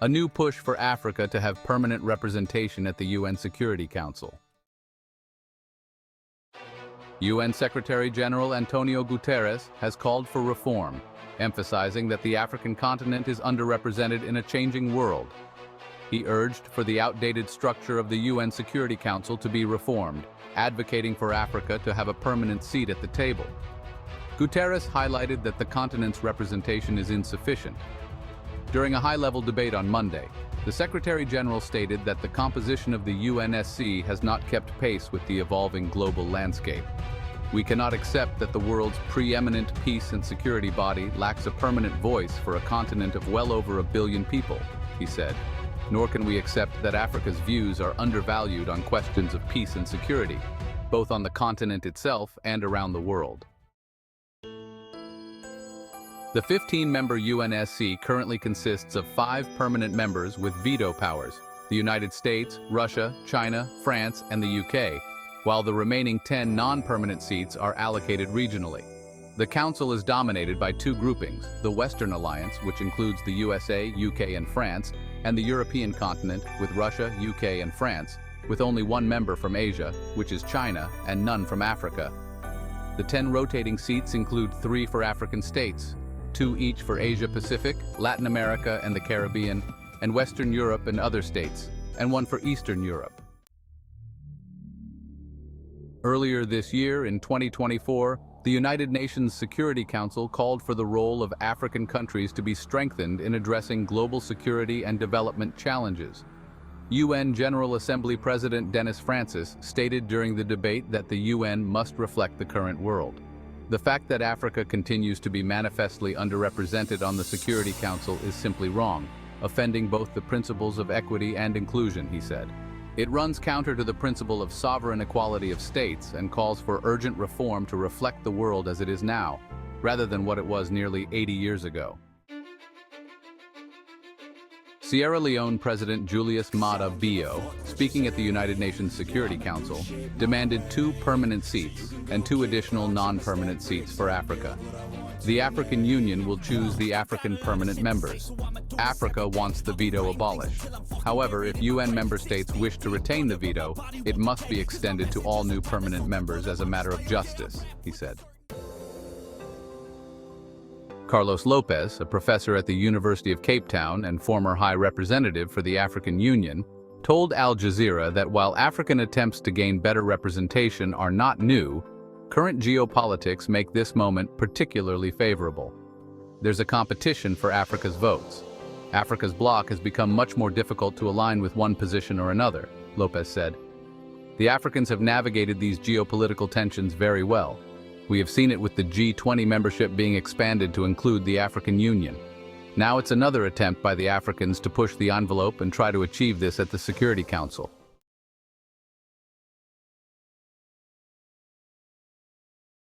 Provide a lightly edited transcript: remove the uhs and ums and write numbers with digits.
a new push for Africa to have permanent representation at the UN Security Council. UN Secretary-General Antonio Gutterz has called for reform, emphasizing that the African continent is underrepresented in a changing world. He urged for the outdated structure of the UN Security Council to be reformed, advocating for Africa to have a permanent seat at the table. Gutterz highlighted that the continent's representation is insufficient. During a high-level debate on Monday, the Secretary-General stated that the composition of the UNSC has not kept pace with the evolving global landscape. We cannot accept that the world's preeminent peace and security body lacks a permanent voice for a continent of well over 1 billion people, he said. Nor can we accept that Africa's views are undervalued on questions of peace and security, both on the continent itself and around the world. The 15-member UNSC currently consists of 5 permanent members with veto powers: the United States, Russia, China, France, and the UK, while the remaining 10 non-permanent seats are allocated regionally. The Council is dominated by 2 groupings: the Western Alliance, which includes the USA, UK, and France, and the European continent, with Russia, UK, and France, with only 1 member from Asia, which is China, and none from Africa. The 10 rotating seats include 3 for African states, 2 each for Asia-Pacific, Latin America and the Caribbean, and Western Europe and other states, and 1 for Eastern Europe. Earlier this year, in 2024, the United Nations Security Council called for the role of African countries to be strengthened in addressing global security and development challenges. UN General Assembly President Denis Francis stated during the debate that the UN must reflect the current world. The fact that Africa continues to be manifestly underrepresented on the Security Council is simply wrong, offending both the principles of equity and inclusion, he said. It runs counter to the principle of sovereign equality of states and calls for urgent reform to reflect the world as it is now, rather than what it was nearly 80 years ago. Sierra Leone President Julius Maada Bio, speaking at the United Nations Security Council, demanded 2 permanent seats and 2 additional non-permanent seats for Africa. The African Union will choose the African permanent members. Africa wants the veto abolished. However, if UN member states wish to retain the veto, it must be extended to all new permanent members as a matter of justice, he said. Carlos Lopez, a professor at the University of Cape Town and former High Representative for the African Union, told Al Jazeera that while African attempts to gain better representation are not new, current geopolitics make this moment particularly favorable. There's a competition for Africa's votes. Africa's bloc has become much more difficult to align with one position or another, Lopez said. The Africans have navigated these geopolitical tensions very well. We have seen it with the G20 membership being expanded to include the African Union. Now it's another attempt by the Africans to push the envelope and try to achieve this at the Security Council.